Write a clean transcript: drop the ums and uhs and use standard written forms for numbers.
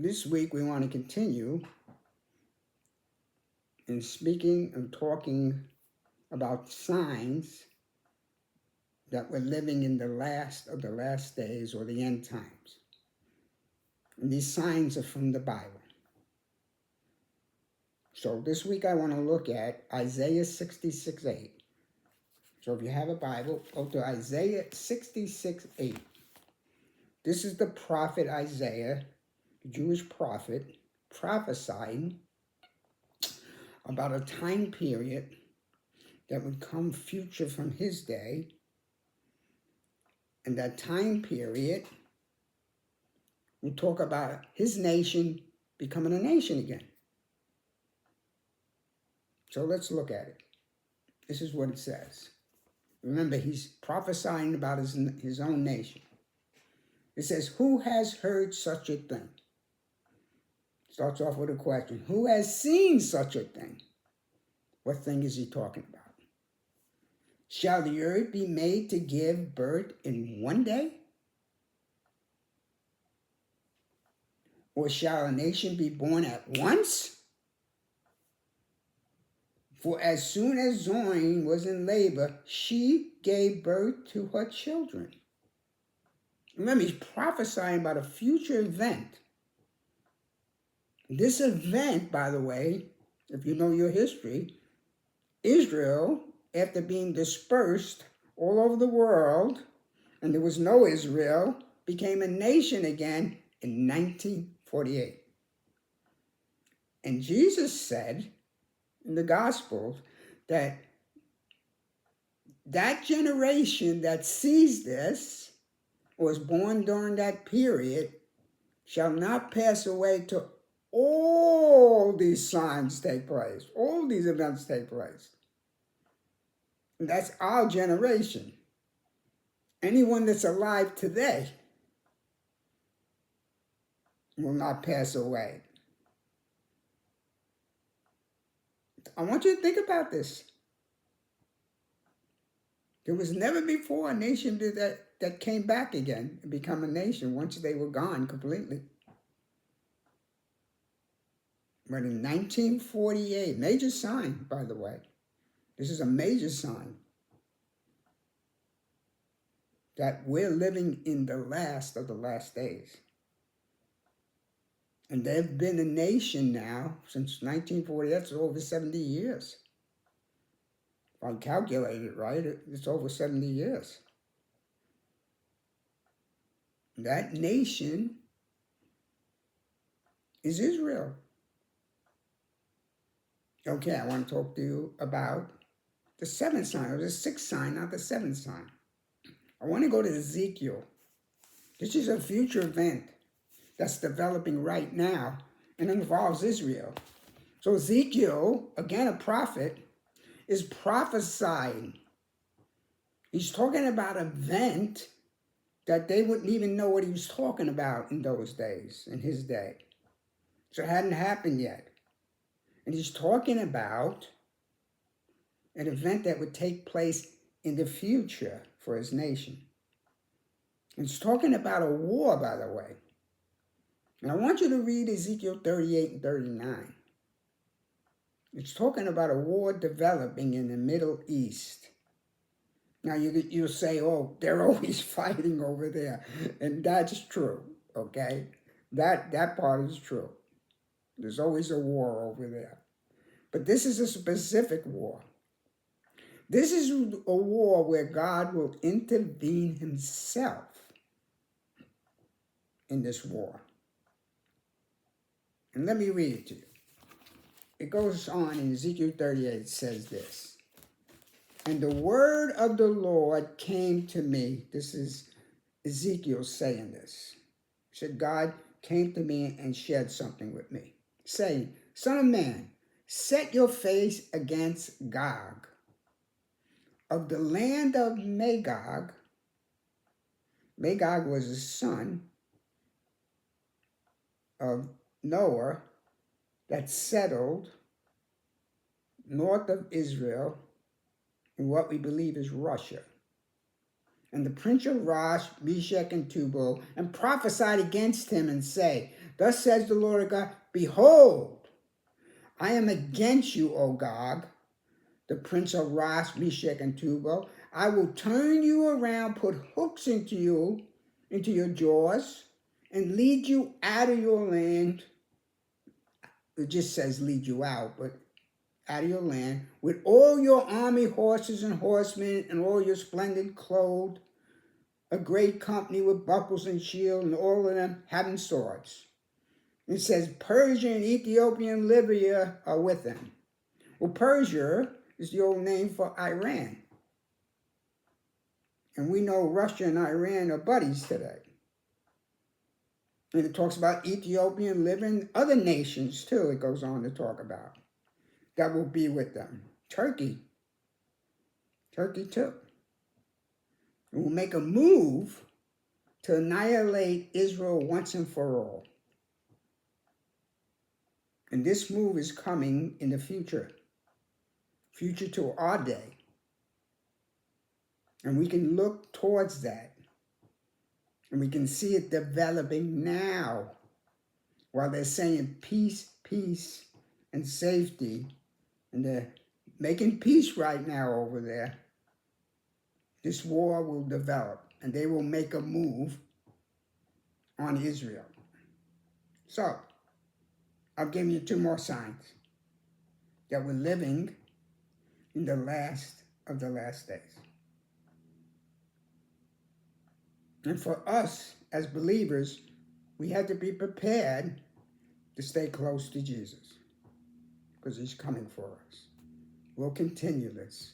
This week we want to continue in speaking and talking about signs that we're living in the last of the last days or the end times. And these signs are from the Bible. So this week I want to look at Isaiah 66:8. So if you have a Bible, go to Isaiah 66:8. This is the prophet Isaiah, the Jewish prophet, prophesying about a time period that would come future from his day. And that time period, we talk about his nation becoming a nation again. So let's look at it. This is what it says. Remember, he's prophesying about his own nation. It says, who has heard such a thing? Starts off with a question. Who has seen such a thing? What thing is he talking about? Shall the earth be made to give birth in one day? Or shall a nation be born at once? For as soon as Zoe was in labor, she gave birth to her children. Remember, he's prophesying about a future event. This event, by the way, if you know your history, Israel, after being dispersed all over the world, and there was no Israel, became a nation again in 1948. And Jesus said in the Gospels that generation that sees this, or was born during that period, shall not pass away till all these signs take place, all these events take place. And that's our generation. Anyone that's alive today will not pass away. I want you to think about this. There was never before a nation that came back again and become a nation once they were gone completely. But in 1948, major sign, by the way, this is a major sign that we're living in the last of the last days. And they've been a nation now since 1940, that's over 70 years. If I calculate it right, it's over 70 years. That nation is Israel. Okay, I want to talk to you about the seventh sign, or the sixth sign, not the seventh sign. I want to go to Ezekiel. This is a future event that's developing right now and involves Israel. So Ezekiel, again a prophet, is prophesying. He's talking about an event that they wouldn't even know what he was talking about in those days, in his day. So it hadn't happened yet. And he's talking about an event that would take place in the future for his nation. And he's talking about a war, by the way. And I want you to read Ezekiel 38 and 39. It's talking about a war developing in the Middle East. Now you'll say, oh, they're always fighting over there. And that's true, okay? That part is true. There's always a war over there. But this is a specific war. This is a war where God will intervene himself in this war. And let me read it to you. It goes on in Ezekiel 38, it says this. And the word of the Lord came to me. This is Ezekiel saying this. He said, God came to me and shared something with me, saying, Son of man, set your face against Gog of the land of Magog. Magog was a son of Noah that settled north of Israel in what we believe is Russia. And the prince of Rosh, Meshach, and Tubal, and prophesied against him and say, Thus says the Lord God, behold, I am against you, O Gog, the prince of Ras, Meshach, and Tubal. I will turn you around, put hooks into your jaws, and lead you out of your land. It just says lead you out, but out of your land, with all your army horses and horsemen, and all your splendid clothed, a great company with buckles and shield, and all of them having swords. It says Persia and Ethiopia and Libya are with them. Well, Persia is the old name for Iran. And we know Russia and Iran are buddies today. And it talks about Ethiopia and Libya and other nations too, it goes on to talk about. That will be with them. Turkey too. It will make a move to annihilate Israel once and for all. And this move is coming in the future to our day. And we can look towards that. And we can see it developing now. While they're saying peace, peace, and safety. And they're making peace right now over there. This war will develop. And they will make a move on Israel. So, I'll give you two more signs that we're living in the last of the last days. And for us as believers, we have to be prepared to stay close to Jesus because he's coming for us. We'll continue this.